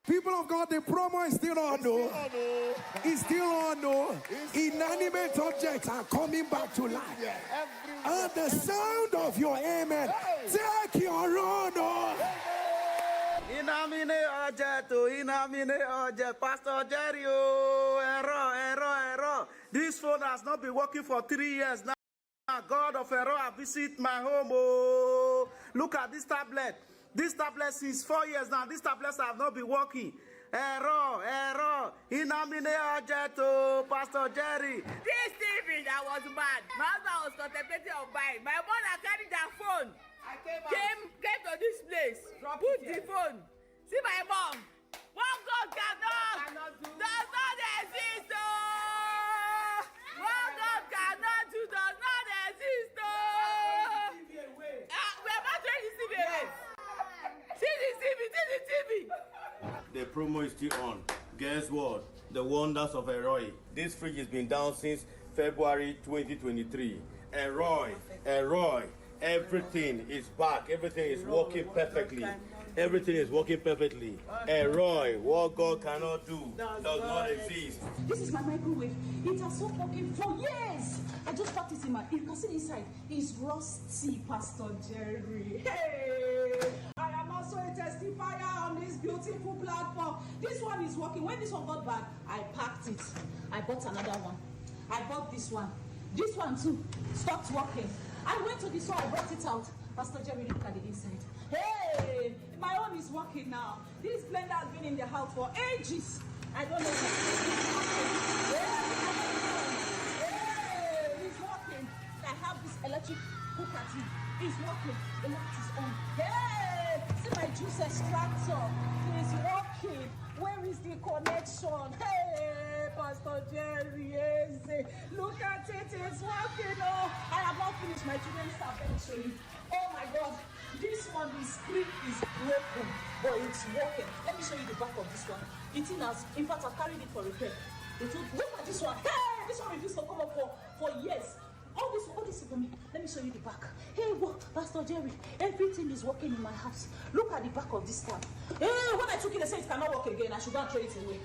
People of God, the promo is still on, no? It's still on, no? Inanimate objects are coming back to life. And the sound of your amen, take your own, no? Inamine object, Pastor Jerry, error. This phone has not been working for 3 years now. God of error, visit my home. Oh, look at this tablet. This tablet since 4 years now. These tablets have not been working. Error. Inamine object, Pastor Jerry. This TV that was bad. My husband was contemplating on buying. My mother carried their phone. Came to this place. Put the phone. See my mom. What God cannot do does not exist. Oh, what God cannot do does not exist. Oh, we are not trying to see the TV. See the TV. The promo is still on. Guess what? The wonders of Eroy. This fridge has been down since February 2023. Eroy. Everything is back. Everything is working perfectly. Eroy, what God cannot do does not exist. This is my microwave. It has stopped working for years. I just packed it in my. You can see inside. It's rusty, Pastor Jerry. Hey, I am also a testifier on this beautiful platform. This one is working. When this one got bad, I packed it. I bought another one. I bought this one. This one too stopped working. I went to the store. I brought it out. Pastor Jerry, look at the inside. Hey, my own is working now. This blender has been in the house for ages. I don't know. Hey, it's working. I have this electric cooker too. It's working. The light is on. Hey, see my juice extractor. It's working. Where is the connection? Hey, Pastor Jerry, look at it. It's working. Oh, I have not finished my children's stuff. Let me show you. Oh my God. This one, the screen is broken, but it's working. Let me show you the back of this one. It's in fact, I've carried it for repair. Look at this one. Hey, this one refused to come up for years. All this is for me. Let me show you the back. Hey, what, Pastor Jerry? Everything is working in my house. Look at the back of this tab. Hey, when I took it, they said it cannot work again. I should not throw it away.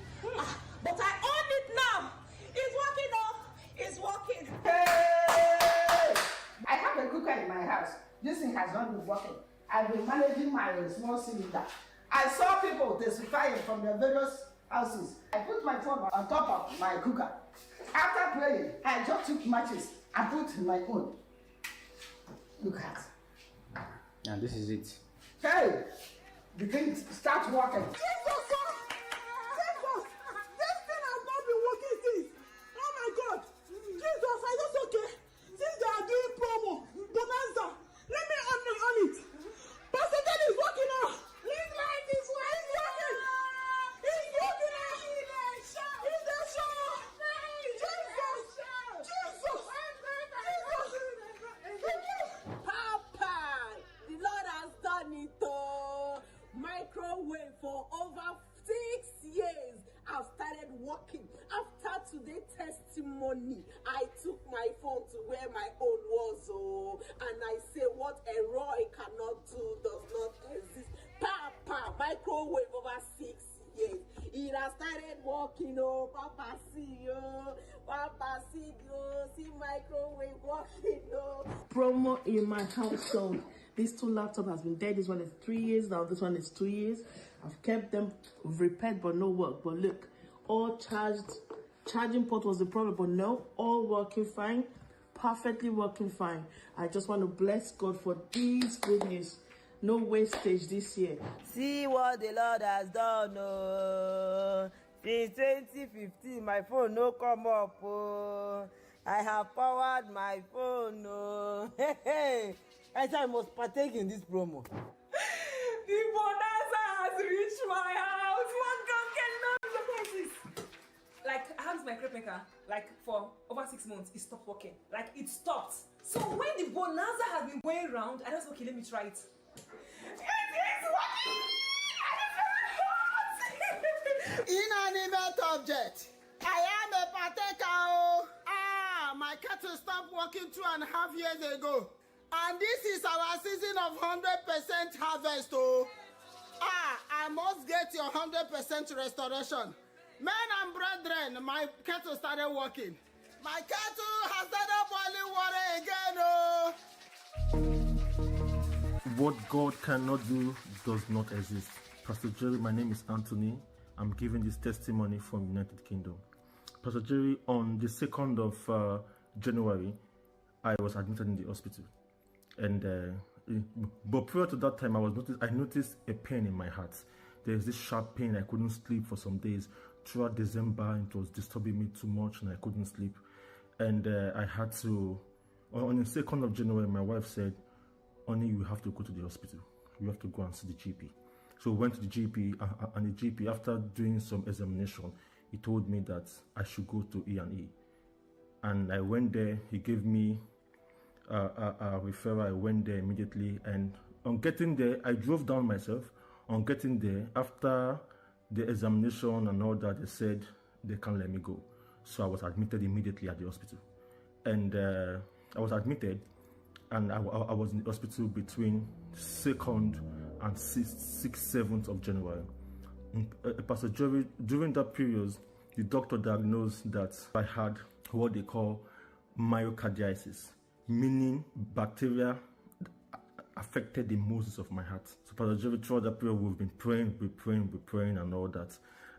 But I own it now. It's working now. It's working. Hey! I have a cooker in my house. This thing has not been working. I've been managing my small cylinder. I saw people testifying from their various houses. I put my phone on top of my cooker. After praying, I just took matches and put in my own. Look at. And this is it. Hey! The thing starts working. Jesus! This thing has not been working since. Oh my God! Jesus, I just okay. Since they are doing promo, bonanza, let me on it. Pastor Ted is working now. This light is working. It's working now. It's the show. Jesus. Papa, the Lord has done it. Microwave for over 6 years. I've started working. After today's testimony, I took my phone to where my own was, and I say what a Roy cannot do does not exist. Papa, microwave over 6 years. It has started working. Papa see microwave working. Promo in my household. These two laptops has been dead. This one is 3 years now. This one is 2 years. I've kept them repaired but no work. But look, all charged. Charging port was the problem, but no, all working fine. Perfectly working fine. I just want to bless God for this good news. No wastage this year. See what the Lord has done. Since 2015, my phone no come up. I have powered my phone. I thought I must partake in this promo. The bonanza has reached my house. What God cannot do this. Like, I have my crepe maker, like, for over 6 months, it stopped working. Like, it stopped. So when the bonanza has been going around, I just, okay, let me try it. It is working! Inanimate object. I am a partaker. My cattle stopped working 2.5 years ago. And this is our season of 100% harvest. I I must get your 100% restoration. Men and brethren, my kettle started working. My kettle has started boiling water again. Oh. What God cannot do does not exist. Pastor Jerry, my name is Anthony. I'm giving this testimony from United Kingdom. Pastor Jerry, on the 2nd of January, I was admitted in the hospital. And but prior to that time, I noticed a pain in my heart. There's this sharp pain. I couldn't sleep for some days. Throughout December, it was disturbing me too much and I couldn't sleep. And I had to, on the 2nd of January, my wife said, "Honey, you have to go to the hospital. You have to go and see the GP." So we went to the GP, and the GP, after doing some examination, he told me that I should go to E&E. And I went there. He gave me a referral. I went there immediately, and on getting there, I drove down myself. On getting there, after the examination and all that, they said they can't let me go. So I was admitted immediately at the hospital. And I was admitted, and I was in the hospital between 2nd and 6th, 7th of January. Pastor Jerry, during that period, the doctor diagnosed that I had what they call myocarditis, meaning bacteria affected the muscles of my heart. So Pastor Jerry, throughout that period, we've been praying and all that.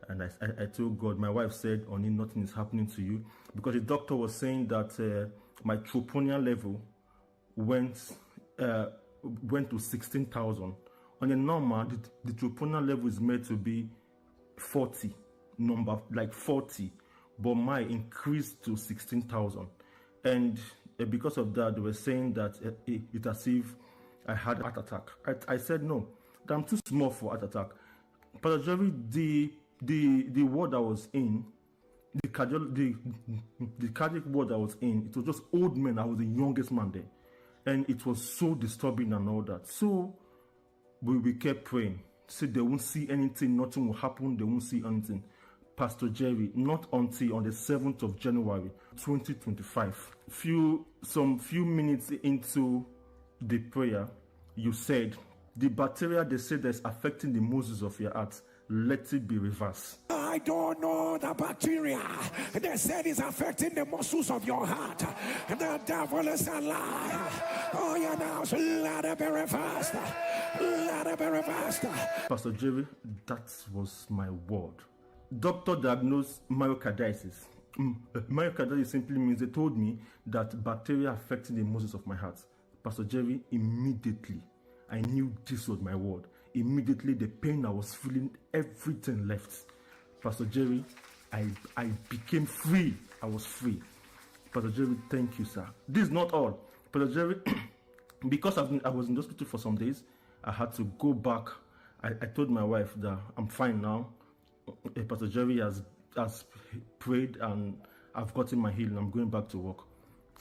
And I told God, my wife said, "Only nothing is happening to you," because the doctor was saying that my troponin level went to 16,000. On a normal, the troponin level is meant to be 40, like 40, but mine increased to 16,000. And because of that, they were saying that it's as if I had a heart attack. I said no, that I'm too small for heart attack. Pastor Jerry, the ward I was in, the cardiac ward I was in, it was just old men. I was the youngest man there. And it was so disturbing and all that. So we kept praying. Said they won't see anything, nothing will happen, they won't see anything. Pastor Jerry, not until on the 7th of January 2025, some few minutes into the prayer, you said, "The bacteria they said that's affecting the muscles of your heart, let it be reversed." I don't know the bacteria. They said it's affecting the muscles of your heart. The devil is a liar. Oh, yeah, now, so let it be reversed. Let it be reversed. Pastor Jerry, that was my word. Doctor diagnosed myocarditis. Myocarditis simply means they told me that bacteria affecting the muscles of my heart. Pastor Jerry, immediately, I knew this was my word. Immediately, the pain I was feeling, everything left. Pastor Jerry, I became free. I was free. Pastor Jerry, thank you, sir. This is not all. Pastor Jerry, because I was in the hospital for some days, I had to go back. I told my wife that I'm fine now. Pastor Jerry has prayed and I've gotten my healing. I'm going back to work.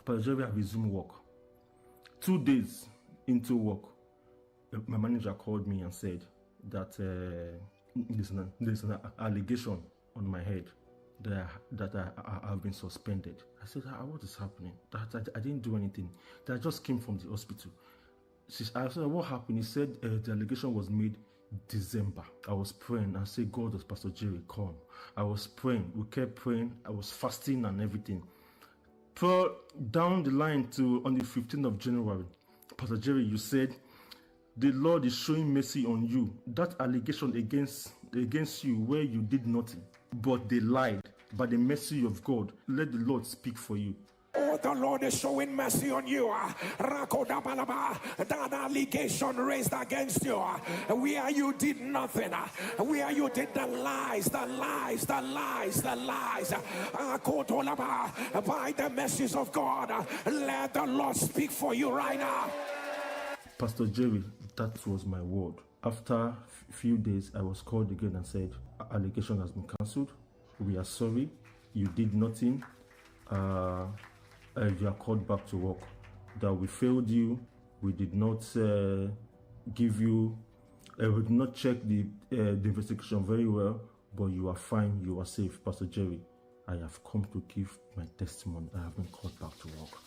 Pastor Jerry, I resumed work. 2 days into work, my manager called me and said that there's an allegation on my head that I have been suspended. I said, "What is happening? That I didn't do anything. That I just came from the hospital." I said, "What happened?" He said the allegation was made December. I was praying. I said, "God, does Pastor Jerry come?" I was praying. We kept praying. I was fasting and everything. Down the line to on the 15th of January, Pastor Jerry, you said, "The Lord is showing mercy on you." That allegation against you where you did nothing, but they lied. By the mercy of God, let the Lord speak for you. Oh, the Lord is showing mercy on you. That allegation raised against you, where you did nothing, where you did the lies. By the mercies of God, let the Lord speak for you right now. Pastor Jerry, that was my word. After a few days, I was called again and said, "Allegation has been cancelled. We are sorry. You did nothing. You are called back to work. That we failed you. We did not give you. We did not check the investigation very well. But you are fine. You are safe." Pastor Jerry, I have come to give my testimony. I have been called back to work.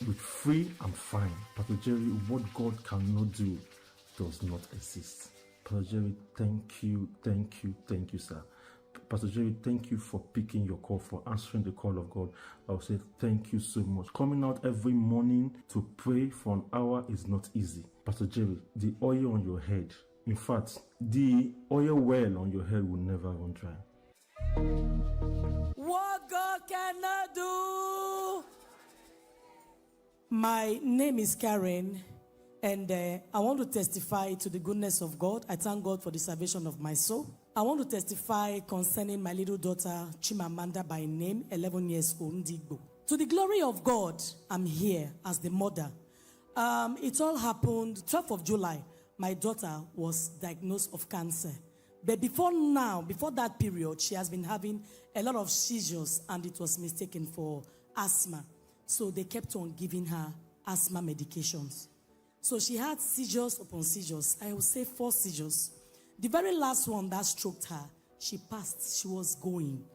With free, I'm fine. Pastor Jerry, what God cannot do does not exist. Pastor Jerry, thank you, sir. Pastor Jerry, thank you for picking your call, for answering the call of God. I'll say thank you so much. Coming out every morning to pray for an hour is not easy. Pastor Jerry, the oil on your head, in fact, the oil well on your head will never run dry. What God cannot do. My name is Karen, and I want to testify to the goodness of God. I thank God for the salvation of my soul. I want to testify concerning my little daughter, Chimamanda by name, 11 years old, Ndigbo. To the glory of God, I'm here as the mother. It all happened 12th of July. My daughter was diagnosed of cancer. But before that period, she has been having a lot of seizures, and it was mistaken for asthma. So they kept on giving her asthma medications. So she had seizures upon seizures. I would say 4 seizures. The very last one that stroked her, she passed. She was going.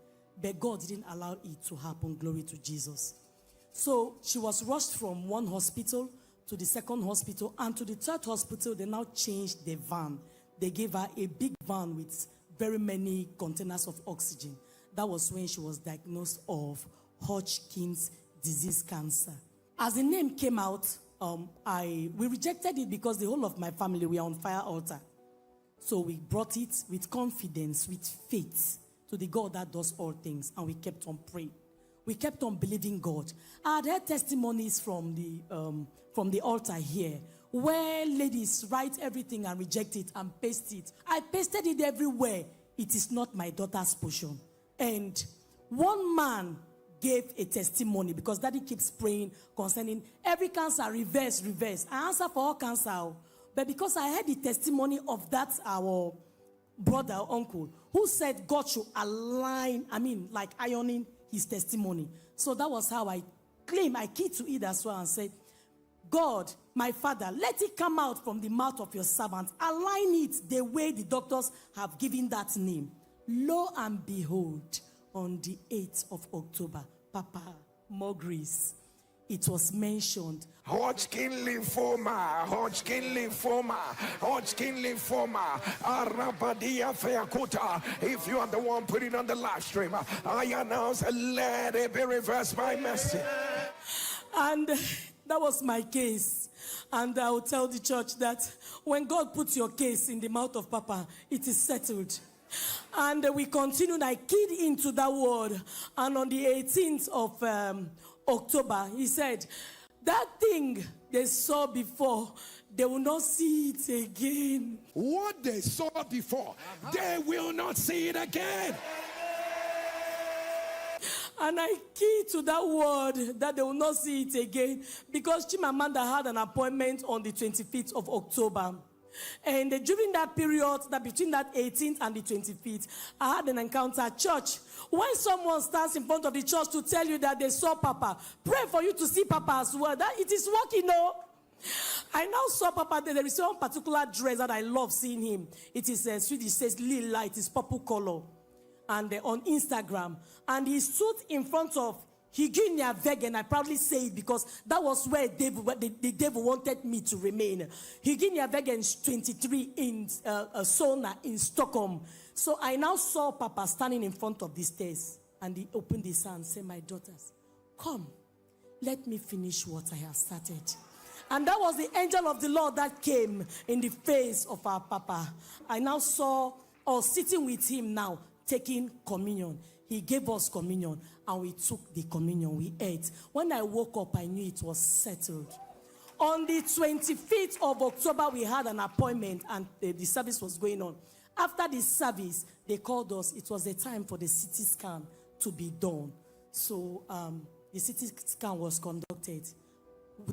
But God didn't allow it to happen. Glory to Jesus. So she was rushed from one hospital to the second hospital, and to the third hospital, they now changed the van. They gave her a big van with very many containers of oxygen. That was when she was diagnosed of Hodgkin's disease cancer. As the name came out, we rejected it because the whole of my family were on fire altar. So we brought it with confidence, with faith to the God that does all things, and we kept on praying. We kept on believing God. I had heard testimonies from the altar here, where ladies write everything and reject it and paste it. I pasted it everywhere. It is not my daughter's portion. And one man gave a testimony, because daddy keeps praying concerning every cancer, reverse. I answer for all cancer. But because I heard the testimony of that, our brother or uncle, who said God should align, like ironing his testimony. So that was how I keyed to it as well and said, God, my Father, let it come out from the mouth of your servant. Align it the way the doctors have given that name. Lo and behold, on the 8th of October, Papa, more grace. It was mentioned. Hodgkin lymphoma, Arabadia Feakuta. If you are the one putting on the live stream, I announce, let it be reversed by mercy. And that was my case. And I will tell the church that when God puts your case in the mouth of Papa, it is settled. And we continued. I keyed into that word. And on the 18th of October, he said, that thing they saw before, they will not see it again. What they saw before, they will not see it again. And I key to that word that they will not see it again, because Chimamanda had an appointment on the 25th of October. And during that period, between that 18th and the 25th, I had an encounter at church. When someone stands in front of the church to tell you that they saw Papa, pray for you to see Papa as well. That it is working, no? I now saw Papa. There is one particular dress that I love seeing him. It is Swedish. It says lila. It is purple color. And on Instagram. And he stood in front of Higinia Vegan. I proudly say it because that was where the devil wanted me to remain. Higinia Vegan 23 in Solna in Stockholm. So I now saw Papa standing in front of the stairs. And he opened his hand and said, my daughters, come, let me finish what I have started. And that was the angel of the Lord that came in the face of our Papa. I now saw, or sitting with him now, taking communion. He gave us communion, and we took the communion. We ate. When I woke up, I knew it was settled. On the 25th of October, we had an appointment, and the service was going on. After the service, they called us. It was the time for the CT scan to be done. So the CT scan was conducted.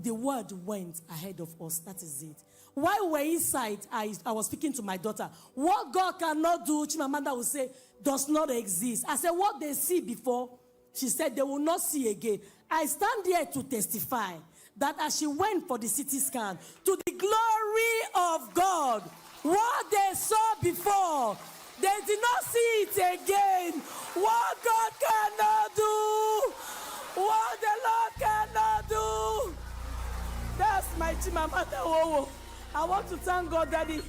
The word went ahead of us. That is it. While we were inside, I was speaking to my daughter. What God cannot do, Chimamanda would say, does not exist. I said, what they see before, she said they will not see again. I stand here to testify that as she went for the CT scan, to the glory of God, what they saw before, they did not see it again. What God cannot do, what the Lord cannot do. That's my Chimamanda. I want to thank God, Daddy.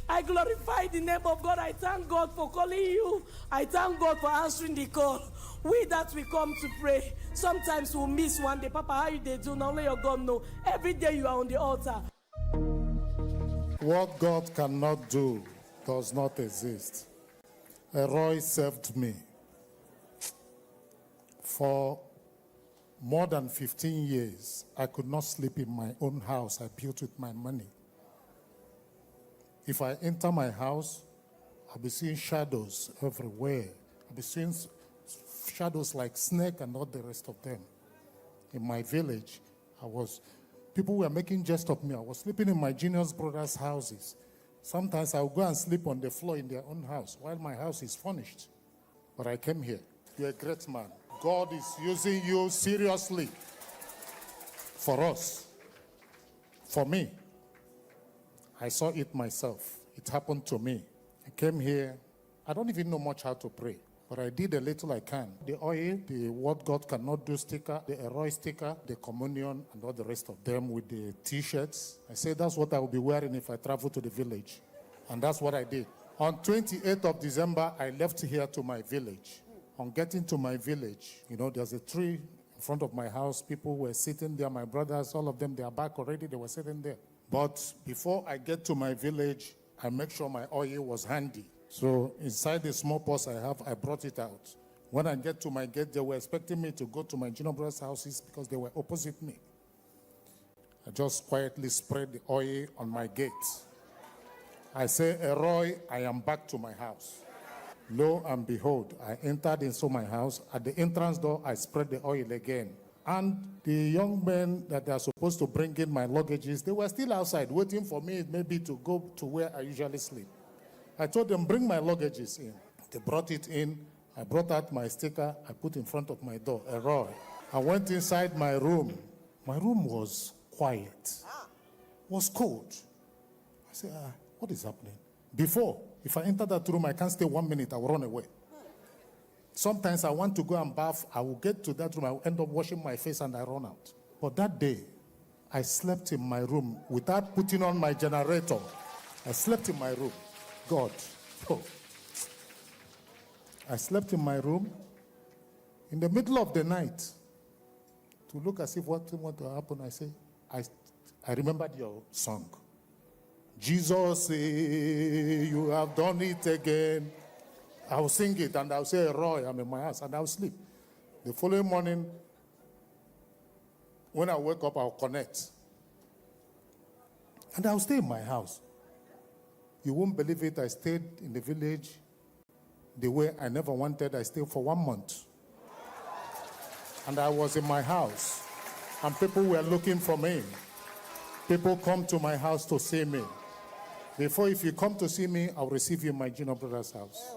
I glorify the name of God. I thank God for calling you. I thank God for answering the call. We that we come to pray, sometimes we'll miss one day. Papa, how you they do? Not only your God know. Every day you are on the altar. What God cannot do does not exist. Roy served me for more than 15 years. I could not sleep in my own house I built with my money. If I enter my house, I'll be seeing shadows everywhere. I'll be seeing shadows like snake and all the rest of them. In my village, people were making jest of me. I was sleeping in my junior brothers' houses. Sometimes I would go and sleep on the floor in their own house while my house is furnished. But I came here. You're a great man. God is using you seriously for us, for me. I saw it myself. It happened to me. I came here. I don't even know much how to pray, but I did a little I can. The oil, the What God Cannot Do sticker, the Eroi sticker, the communion, and all the rest of them with the T-shirts. I said that's what I will be wearing if I travel to the village. And that's what I did. On 28th of December, I left here to my village. On getting to my village, there's a tree in front of my house. People were sitting there. My brothers, all of them, they are back already. They were sitting there. But before I get to my village, I make sure my oil was handy. So inside the small purse I have, I brought it out. When I get to my gate, they were expecting me to go to my junior brothers' houses because they were opposite me. I just quietly spread the oil on my gate. I say, Eroi, I am back to my house. Lo and behold, I entered into my house. At the entrance door, I spread the oil again. And the young men that are supposed to bring in my luggages, they were still outside waiting for me maybe to go to where I usually sleep. I told them, bring my luggages in. They brought it in. I brought out my sticker. I put in front of my door, Eroi. I went inside my room. My room was quiet. Was cold. I said, what is happening? Before, if I enter that room, I can't stay 1 minute. I will run away. Sometimes I want to go and bath. I will get to that room. I will end up washing my face and I run out. But that day, I slept in my room without putting on my generator. I slept in my room. God. Oh. I slept in my room in the middle of the night to look as if what to happen. I say, I remembered your song. Jesus, you have done it again. I will sing it and I'll say, Roy, I'm in my house, and I'll sleep. The following morning, when I wake up, I'll connect. And I'll stay in my house. You won't believe it, I stayed in the village the way I never wanted. I stayed for 1 month. And I was in my house. And people were looking for me. People come to my house to see me. Before, if you come to see me, I'll receive you in my junior brother's house.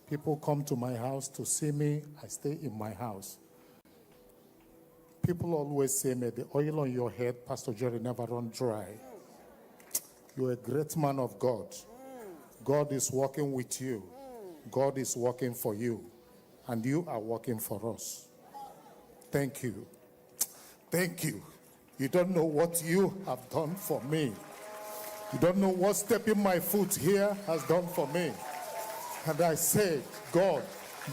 People come to my house to see me. I stay in my house. People always say, may the oil on your head, Pastor Jerry, never run dry. You're a great man of God. God is working with you. God is working for you. And you are working for us. Thank you. Thank you. You don't know what you have done for me. You don't know what stepping my foot here has done for me. And I said, God,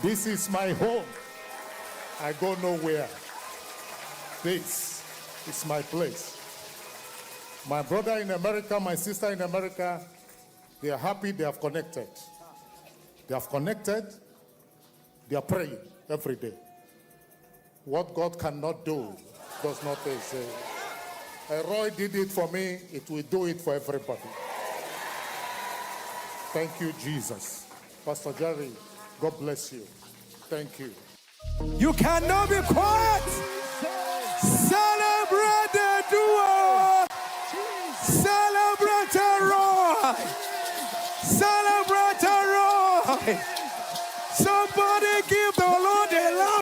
this is my home. I go nowhere. This is my place. My brother in America, my sister in America, they are happy they have connected. They have connected. They are praying every day. What God cannot do does not exist. Roy did it for me, it will do it for everybody. Thank you, Jesus. Pastor Jerry, God bless you. Thank you. You cannot be quiet. Celebrate the duo. Celebrate Roy. Celebrate Roy.